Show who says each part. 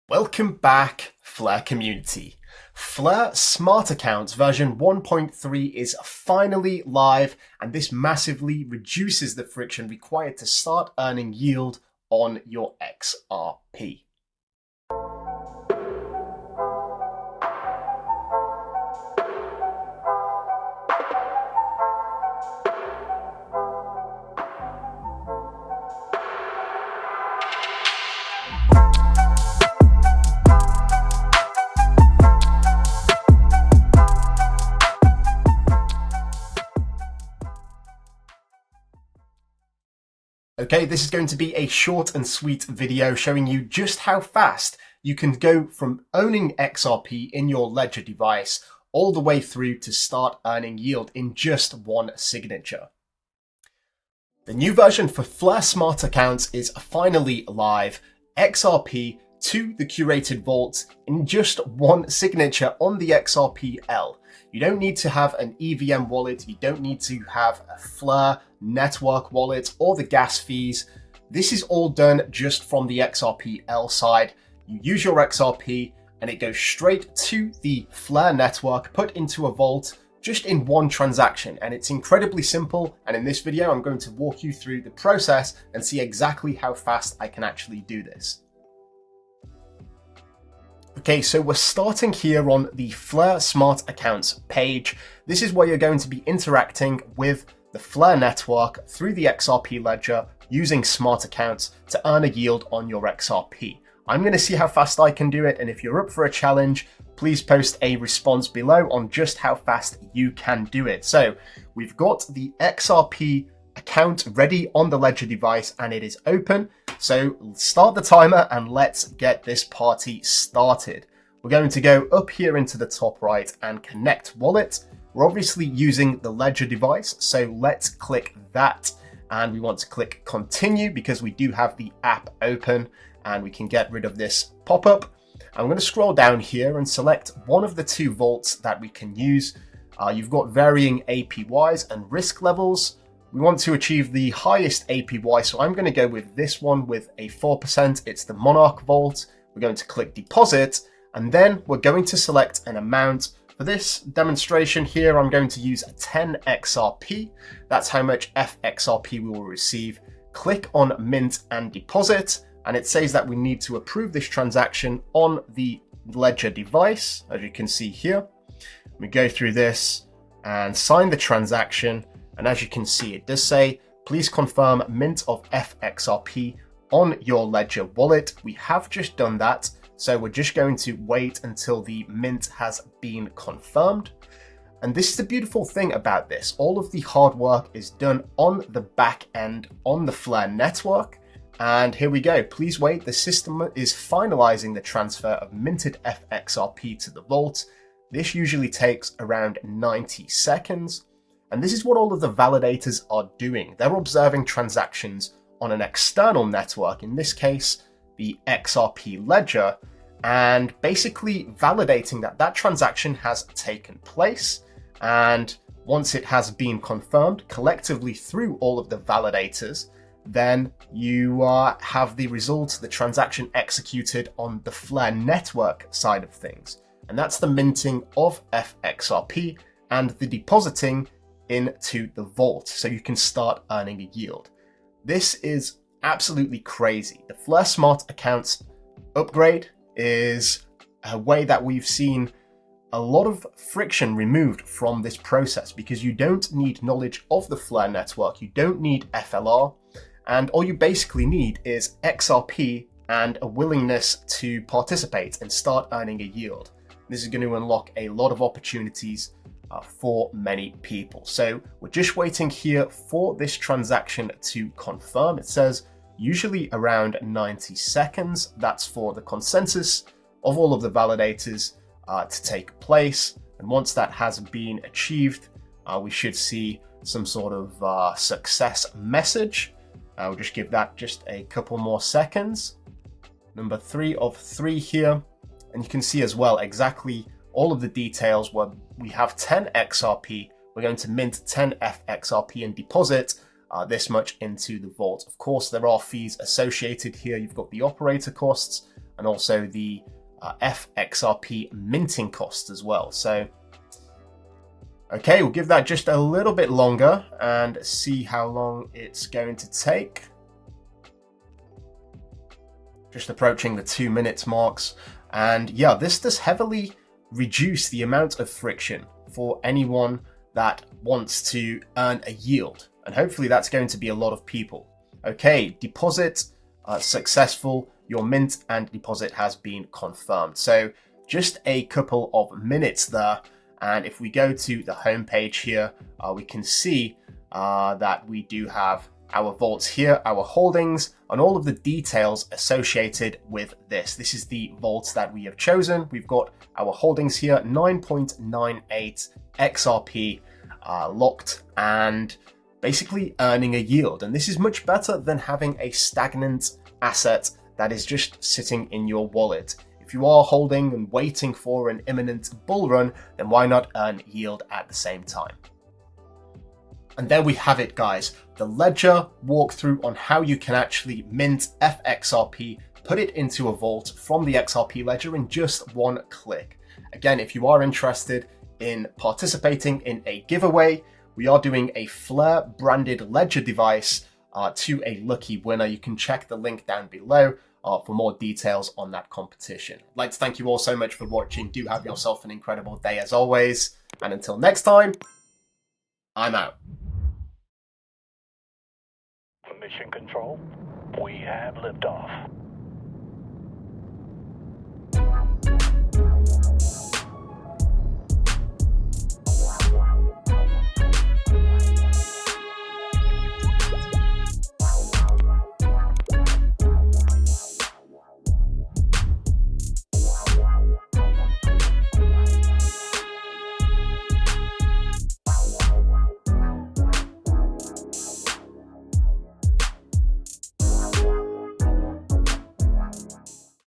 Speaker 1: Welcome back, FLR community. FLR Smart Accounts version 1.3 is finally live, and this massively reduces the friction required to start earning yield on your XRP. Okay, this is going to be a short and sweet video showing you just how fast you can go from owning XRP in your ledger device all the way through to start earning yield in just one signature. The new version for FLR Smart Accounts is finally live. XRP to the curated vault in just one signature on the XRP-L. You don't need to have an EVM wallet, you don't need to have a FLR network wallet or the gas fees. This is all done just from the XRP-L side. You use your XRP and it goes straight to the FLR network, put into a vault just in one transaction, and it's incredibly simple. And in this video, I'm going to walk you through the process and see exactly how fast I can actually do this. Okay, so we're starting here on the FLR Smart Accounts page. This is where you're going to be interacting with the FLR network through the XRP ledger using smart accounts to earn a yield on your XRP. I'm going to see how fast I can do it, and if you're up for a challenge, please post a response below on just how fast you can do it. So we've got the XRP account ready on the ledger device and it is open. So start the timer and let's get this party started. We're going to go up here into the top right and connect wallet. We're obviously using the ledger device, so let's click that. And we want to click continue because we do have the app open, and we can get rid of this pop-up. I'm going to scroll down here and select one of the two vaults that we can use. You've got varying APYs and risk levels. We want to achieve the highest APY, so I'm going to go with this one with a 4%. It's the Monarch Vault. We're going to click deposit, and then we're going to select an amount. For this demonstration here, I'm going to use 10 XRP. That's how much FXRP we will receive. Click on mint and deposit, and it says that we need to approve this transaction on the ledger device, as you can see here. We go through this and sign the transaction. And as you can see, it does say, please confirm mint of FXRP on your ledger wallet. We have just done that. So we're just going to wait until the mint has been confirmed. And this is the beautiful thing about this. All of the hard work is done on the back end on the FLR network. And here we go. Please wait. The system is finalizing the transfer of minted FXRP to the vault. This usually takes around 90 seconds. And this is what all of the validators are doing. They're observing transactions on an external network, in this case, the XRP ledger, and basically validating that that transaction has taken place. And once it has been confirmed collectively through all of the validators, then you have the result, the transaction executed on the FLR network side of things. And that's the minting of FXRP and the depositing into the vault, so you can start earning a yield. This is absolutely crazy. The FLR Smart Accounts upgrade is a way that we've seen a lot of friction removed from this process, because you don't need knowledge of the FLR network, you don't need FLR, and all you basically need is XRP and a willingness to participate and start earning a yield. This is going to unlock a lot of opportunities for many people. So we're just waiting here for this transaction to confirm. It says usually around 90 seconds. That's for the consensus of all of the validators to take place. And once that has been achieved, we should see some sort of success message. We'll just give that just a couple more seconds. Number 3 of 3 here. And you can see as well exactly all of the details where we have 10 XRP. We're going to mint 10 FXRP and deposit this much into the vault. Of course, there are fees associated here. You've got the operator costs, and also the FXRP minting cost as well. So, okay, we'll give that just a little bit longer and see how long it's going to take. Just approaching the 2 minutes marks. And yeah, this does heavily reduce the amount of friction for anyone that wants to earn a yield. And hopefully that's going to be a lot of people. Okay, deposit successful. Your mint and deposit has been confirmed. So just a couple of minutes there. And if we go to the home page here, we can see that we do have our vaults here, our holdings, and all of the details associated with this. This is the vault that we have chosen. We've got our holdings here, 9.98 XRP locked and basically earning a yield. And this is much better than having a stagnant asset that is just sitting in your wallet. If you are holding and waiting for an imminent bull run, then why not earn yield at the same time? And there we have it, guys. The ledger walkthrough on how you can actually mint FXRP, put it into a vault from the XRP ledger in just one click. Again, if you are interested in participating in a giveaway, we are doing a FLR branded ledger device to a lucky winner. You can check the link down below for more details on that competition. I'd like to thank you all so much for watching. Do have yourself an incredible day as always. And until next time, I'm out.
Speaker 2: Mission Control, we have liftoff.